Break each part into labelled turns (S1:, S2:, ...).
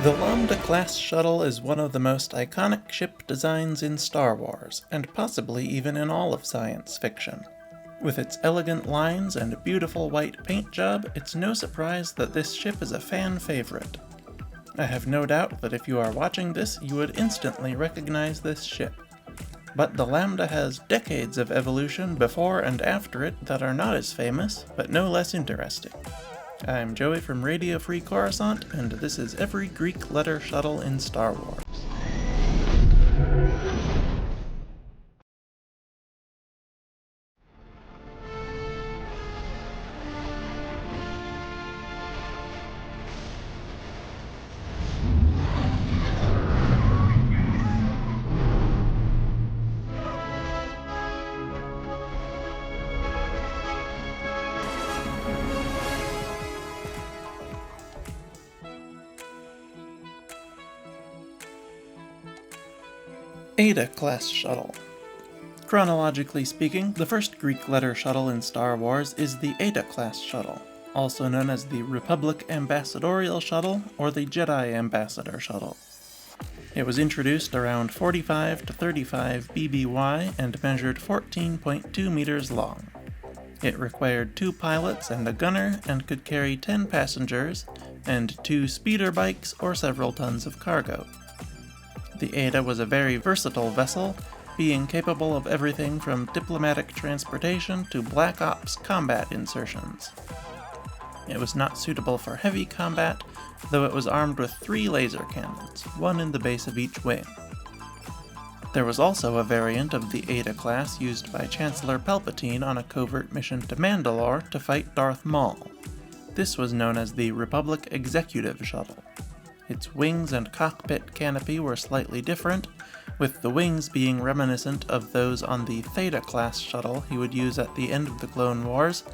S1: The Lambda-class shuttle is one of the most iconic ship designs in Star Wars, and possibly even in all of science fiction. With its elegant lines and beautiful white paint job, it's no surprise that this ship is a fan favorite. I have no doubt that if you are watching this, you would instantly recognize this ship. But the Lambda has decades of evolution before and after it that are not as famous, but no less interesting. I'm Joey from Radio Free Coruscant, and this is every Greek letter shuttle in Star Wars. Eta-class shuttle. Chronologically speaking, the first Greek letter shuttle in Star Wars is the Eta-class shuttle, also known as the Republic Ambassadorial Shuttle or the Jedi Ambassador Shuttle. It was introduced around 45 to 35 BBY and measured 14.2 meters long. It required 2 pilots and a gunner and could carry 10 passengers and 2 speeder bikes or several tons of cargo. The Eta was a very versatile vessel, being capable of everything from diplomatic transportation to Black Ops combat insertions. It was not suitable for heavy combat, though it was armed with 3 laser cannons, one in the base of each wing. There was also a variant of the Eta-class used by Chancellor Palpatine on a covert mission to Mandalore to fight Darth Maul. This was known as the Republic Executive Shuttle. Its wings and cockpit canopy were slightly different, with the wings being reminiscent of those on the Theta-class shuttle he would use at the end of the Clone Wars,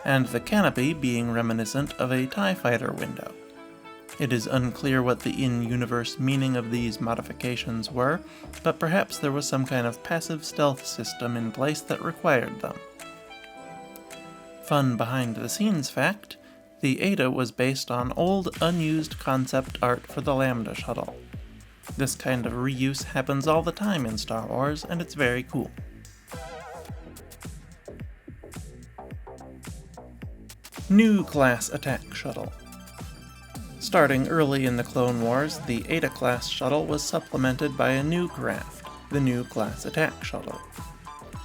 S1: and the canopy being reminiscent of a TIE fighter window. It is unclear what the in-universe meaning of these modifications were, but perhaps there was some kind of passive stealth system in place that required them. Fun behind-the-scenes fact: the Eta was based on old, unused concept art for the Lambda shuttle. This kind of reuse happens all the time in Star Wars, and it's very cool. New class attack shuttle. Starting early in the Clone Wars, the Eta-class shuttle was supplemented by a new craft, the new class attack shuttle.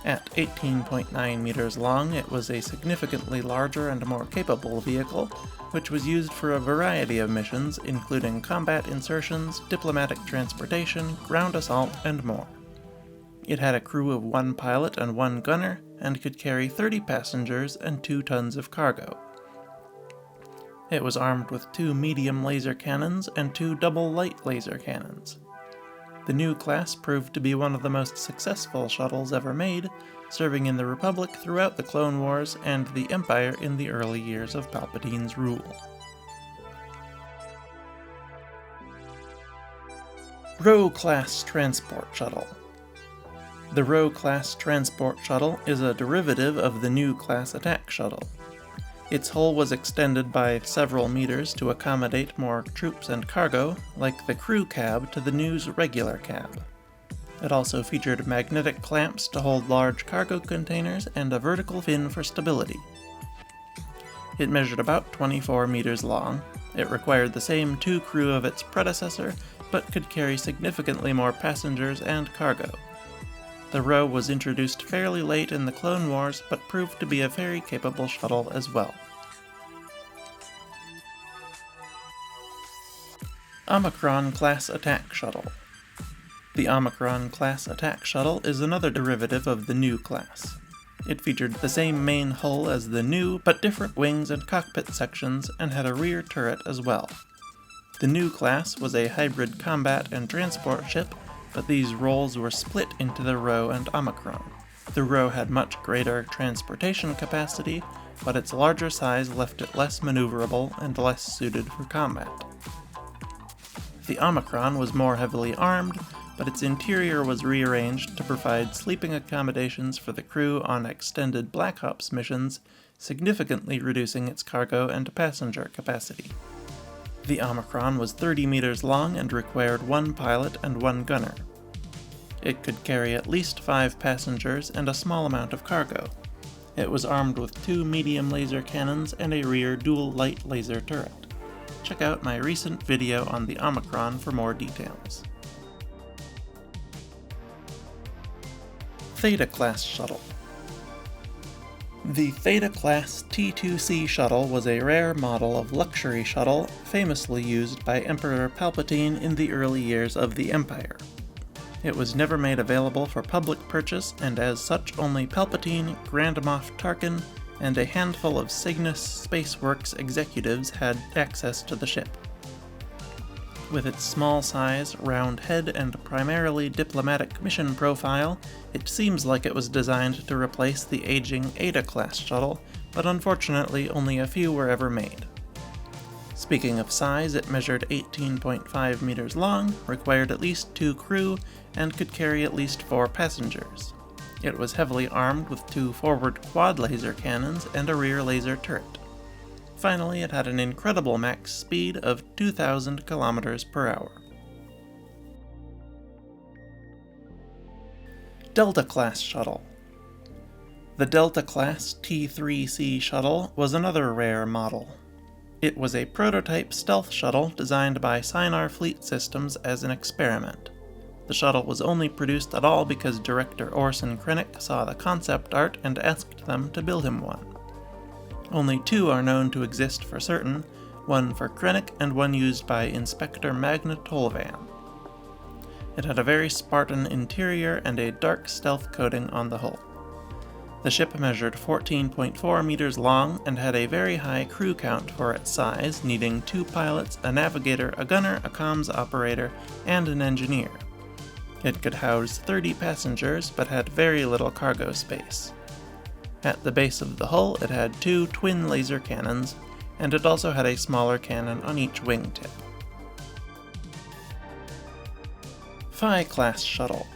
S1: At 18.9 meters long, it was a significantly larger and more capable vehicle, which was used for a variety of missions, including combat insertions, diplomatic transportation, ground assault, and more. It had a crew of 1 pilot and 1 gunner, and could carry 30 passengers and 2 tons of cargo. It was armed with 2 medium laser cannons and 2 double light laser cannons. The new class proved to be one of the most successful shuttles ever made, serving in the Republic throughout the Clone Wars and the Empire in the early years of Palpatine's rule. Rho-class transport shuttle. The Rho-class transport shuttle is a derivative of the new class attack shuttle. Its hull was extended by several meters to accommodate more troops and cargo, like the crew cab to the new's regular cab. It also featured magnetic clamps to hold large cargo containers and a vertical fin for stability. It measured about 24 meters long. It required the same 2 crew of its predecessor, but could carry significantly more passengers and cargo. The Rho was introduced fairly late in the Clone Wars, but proved to be a very capable shuttle as well. Omicron-Class attack shuttle. The Omicron-Class attack shuttle is another derivative of the new class. It featured the same main hull as the new, but different wings and cockpit sections, and had a rear turret as well. The new class was a hybrid combat and transport ship, but these roles were split into the Rho and Omicron. The Rho had much greater transportation capacity, but its larger size left it less maneuverable and less suited for combat. The Omicron was more heavily armed, but its interior was rearranged to provide sleeping accommodations for the crew on extended Black Ops missions, significantly reducing its cargo and passenger capacity. The Omicron was 30 meters long and required one pilot and one gunner. It could carry at least 5 passengers and a small amount of cargo. It was armed with 2 medium laser cannons and a rear dual light laser turret. Check out my recent video on the Omicron for more details. Theta-class shuttle. The Theta-class T2C shuttle was a rare model of luxury shuttle famously used by Emperor Palpatine in the early years of the Empire. It was never made available for public purchase, and as such only Palpatine, Grand Moff Tarkin, and a handful of Cygnus Spaceworks executives had access to the ship. With its small size, round head, and primarily diplomatic mission profile, it seems like it was designed to replace the aging Eta-class shuttle, but unfortunately only a few were ever made. Speaking of size, it measured 18.5 meters long, required at least 2 crew, and could carry at least 4 passengers. It was heavily armed with 2 forward quad laser cannons and a rear laser turret. Finally, it had an incredible max speed of 2,000 kilometers per hour. Delta-class shuttle. The Delta-class T3C shuttle was another rare model. It was a prototype stealth shuttle designed by Sinar Fleet Systems as an experiment. The shuttle was only produced at all because director Orson Krennic saw the concept art and asked them to build him one. Only 2 are known to exist for certain, one for Krennic and one used by Inspector Magna Tolvan. It had a very Spartan interior and a dark stealth coating on the hull. The ship measured 14.4 meters long and had a very high crew count for its size, needing 2 pilots, a navigator, a gunner, a comms operator, and an engineer. It could house 30 passengers, but had very little cargo space. At the base of the hull, it had 2 twin laser cannons, and it also had a smaller cannon on each wingtip. Phi-class shuttle.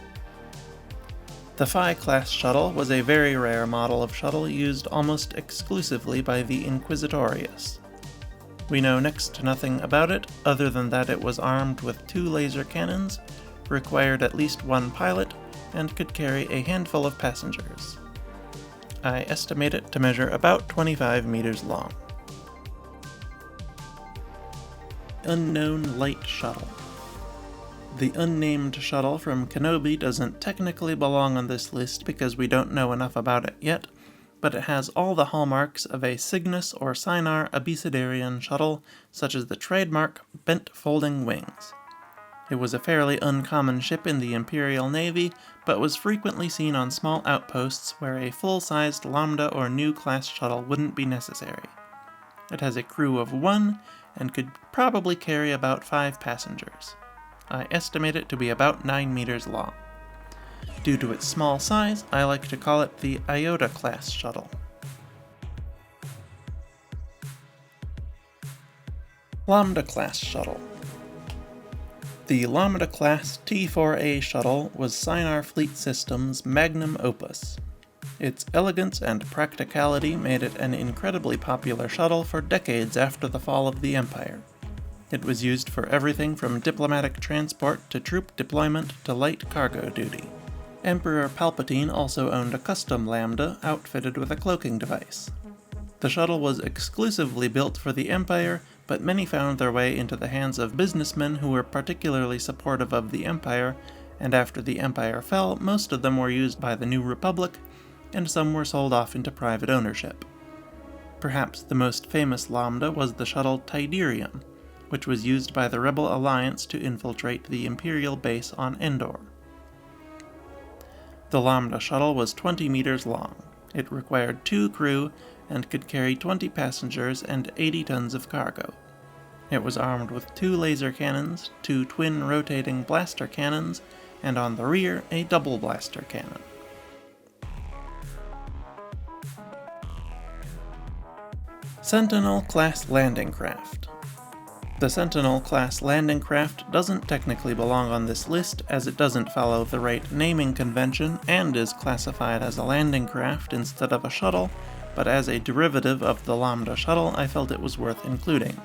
S1: The Phi-class shuttle was a very rare model of shuttle used almost exclusively by the Inquisitorius. We know next to nothing about it, other than that it was armed with 2 laser cannons, required at least 1 pilot, and could carry a handful of passengers. I estimate it to measure about 25 meters long. Unknown light shuttle. The unnamed shuttle from Kenobi doesn't technically belong on this list because we don't know enough about it yet, but it has all the hallmarks of a Cygnus or Sinar Abecedarian shuttle, such as the trademark bent folding wings. It was a fairly uncommon ship in the Imperial Navy, but was frequently seen on small outposts where a full-sized Lambda or Nu-class shuttle wouldn't be necessary. It has a crew of 1, and could probably carry about 5 passengers. I estimate it to be about 9 meters long. Due to its small size, I like to call it the Iota-class shuttle. Lambda-class shuttle. The Lambda-class T4A shuttle was Sinar Fleet Systems' magnum opus. Its elegance and practicality made it an incredibly popular shuttle for decades after the fall of the Empire. It was used for everything from diplomatic transport to troop deployment to light cargo duty. Emperor Palpatine also owned a custom Lambda outfitted with a cloaking device. The shuttle was exclusively built for the Empire, but many found their way into the hands of businessmen who were particularly supportive of the Empire, and after the Empire fell, most of them were used by the New Republic, and some were sold off into private ownership. Perhaps the most famous Lambda was the shuttle Tydirium, which was used by the Rebel Alliance to infiltrate the Imperial base on Endor. The Lambda shuttle was 20 meters long. It required 2 crew and could carry 20 passengers and 80 tons of cargo. It was armed with 2 laser cannons, 2 twin rotating blaster cannons, and on the rear, a double blaster cannon. Sentinel-class landing craft. The Sentinel-class landing craft doesn't technically belong on this list, as it doesn't follow the right naming convention and is classified as a landing craft instead of a shuttle, but as a derivative of the Lambda shuttle, I felt it was worth including.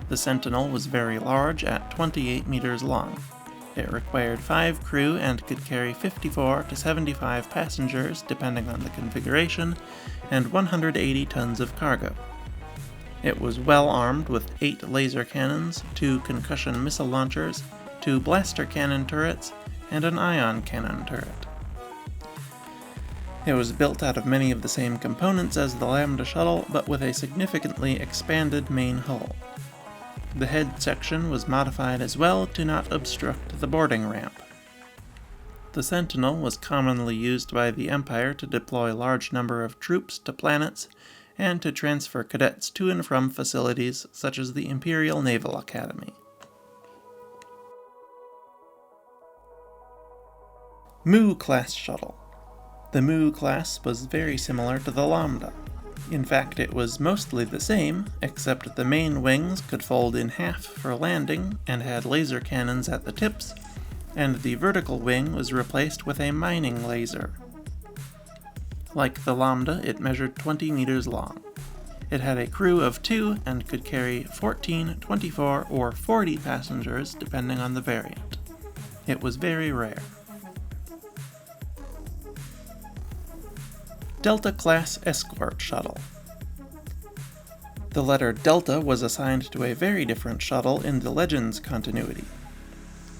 S1: The Sentinel was very large at 28 meters long. It required 5 crew and could carry 54 to 75 passengers, depending on the configuration, and 180 tons of cargo. It was well armed with 8 laser cannons, 2 concussion missile launchers, 2 blaster cannon turrets, and an ion cannon turret. It was built out of many of the same components as the Lambda shuttle, but with a significantly expanded main hull. The head section was modified as well to not obstruct the boarding ramp. The Sentinel was commonly used by the Empire to deploy a large number of troops to planets and to transfer cadets to and from facilities such as the Imperial Naval Academy. Mu-class shuttle. The Mu-class was very similar to the Lambda. In fact, it was mostly the same, except the main wings could fold in half for landing and had laser cannons at the tips, and the vertical wing was replaced with a mining laser. Like the Lambda, it measured 20 meters long. It had a crew of 2 and could carry 14, 24, or 40 passengers depending on the variant. It was very rare. Delta-class Escort shuttle. The letter Delta was assigned to a very different shuttle in the Legends continuity.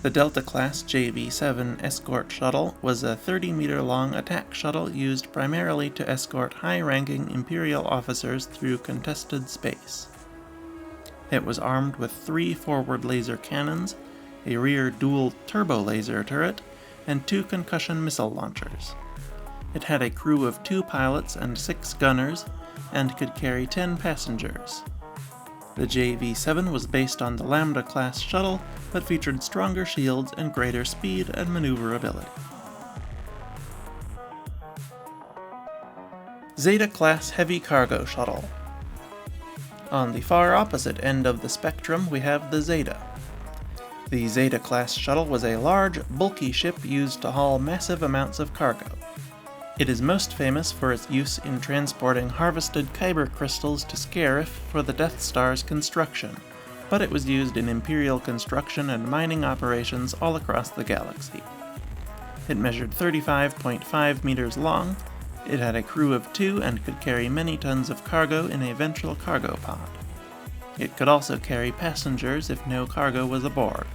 S1: The Delta-class JV-7 Escort shuttle was a 30-meter-long attack shuttle used primarily to escort high-ranking Imperial officers through contested space. It was armed with 3 forward laser cannons, a rear dual turbo laser turret, and 2 concussion missile launchers. It had a crew of 2 pilots and 6 gunners, and could carry 10 passengers. The JV-7 was based on the Lambda-class shuttle, but featured stronger shields and greater speed and maneuverability. Zeta-class heavy cargo shuttle. On the far opposite end of the spectrum, we have the Zeta. The Zeta-class shuttle was a large, bulky ship used to haul massive amounts of cargo. It is most famous for its use in transporting harvested kyber crystals to Scarif for the Death Star's construction, but it was used in Imperial construction and mining operations all across the galaxy. It measured 35.5 meters long, it had a crew of 2 and could carry many tons of cargo in a ventral cargo pod. It could also carry passengers if no cargo was aboard.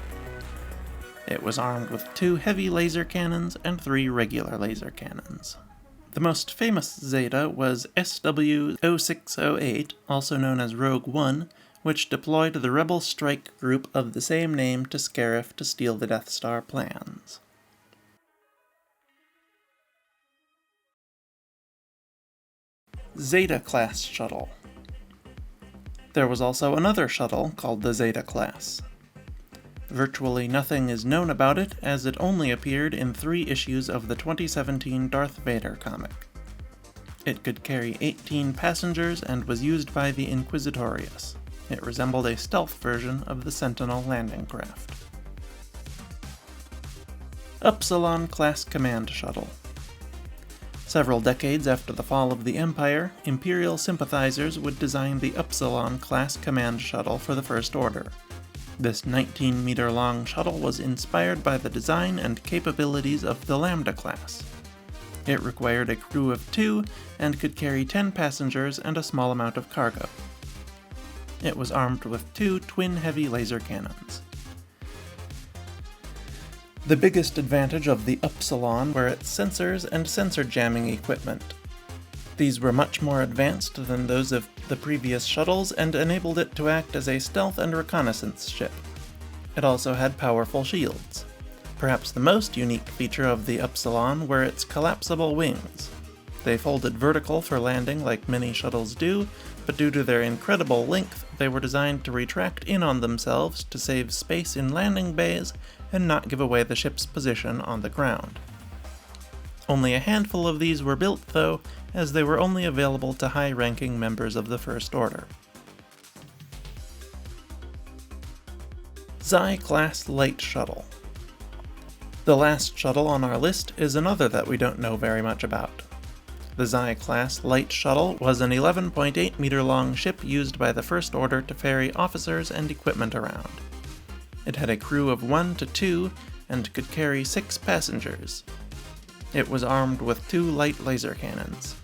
S1: It was armed with 2 heavy laser cannons and 3 regular laser cannons. The most famous Zeta was SW-0608, also known as Rogue One, which deployed the Rebel strike group of the same name to Scarif to steal the Death Star plans. Zeta-class shuttle. There was also another shuttle called the Zeta-class. Virtually nothing is known about it, as it only appeared in 3 issues of the 2017 Darth Vader comic. It could carry 18 passengers and was used by the Inquisitorius. It resembled a stealth version of the Sentinel landing craft. Upsilon-class command shuttle. Several decades after the fall of the Empire, Imperial sympathizers would design the Upsilon-class command shuttle for the First Order. This 19-meter-long shuttle was inspired by the design and capabilities of the Lambda-class. It required a crew of 2 and could carry 10 passengers and a small amount of cargo. It was armed with 2 twin-heavy laser cannons. The biggest advantage of the Upsilon were its sensors and sensor jamming equipment. These were much more advanced than those of the previous shuttles and enabled it to act as a stealth and reconnaissance ship. It also had powerful shields. Perhaps the most unique feature of the Upsilon were its collapsible wings. They folded vertical for landing like many shuttles do, but due to their incredible length, they were designed to retract in on themselves to save space in landing bays and not give away the ship's position on the ground. Only a handful of these were built, though, as they were only available to high-ranking members of the First Order. Xi-class light shuttle. The last shuttle on our list is another that we don't know very much about. The Xi-class light shuttle was an 11.8 meter long ship used by the First Order to ferry officers and equipment around. It had a crew of 1 to 2 and could carry 6 passengers. It was armed with 2 light laser cannons.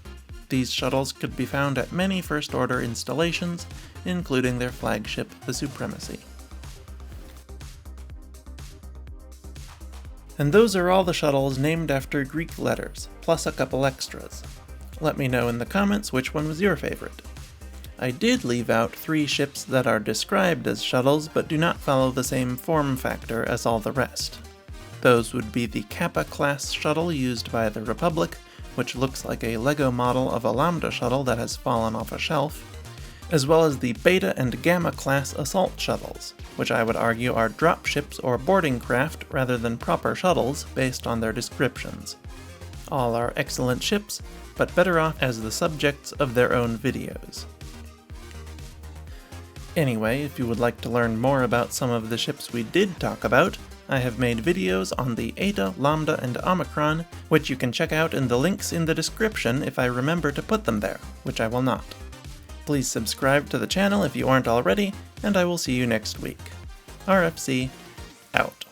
S1: These shuttles could be found at many First Order installations, including their flagship, the Supremacy. And those are all the shuttles named after Greek letters, plus a couple extras. Let me know in the comments which one was your favorite. I did leave out 3 ships that are described as shuttles but do not follow the same form factor as all the rest. Those would be the Kappa-class shuttle used by the Republic, which looks like a Lego model of a Lambda shuttle that has fallen off a shelf, as well as the Beta and Gamma-class assault shuttles, which I would argue are dropships or boarding craft rather than proper shuttles based on their descriptions. All are excellent ships, but better off as the subjects of their own videos. Anyway, if you would like to learn more about some of the ships we did talk about, I have made videos on the Eta, Lambda, and Omicron, which you can check out in the links in the description if I remember to put them there, which I will not. Please subscribe to the channel if you aren't already, and I will see you next week. RFC, out.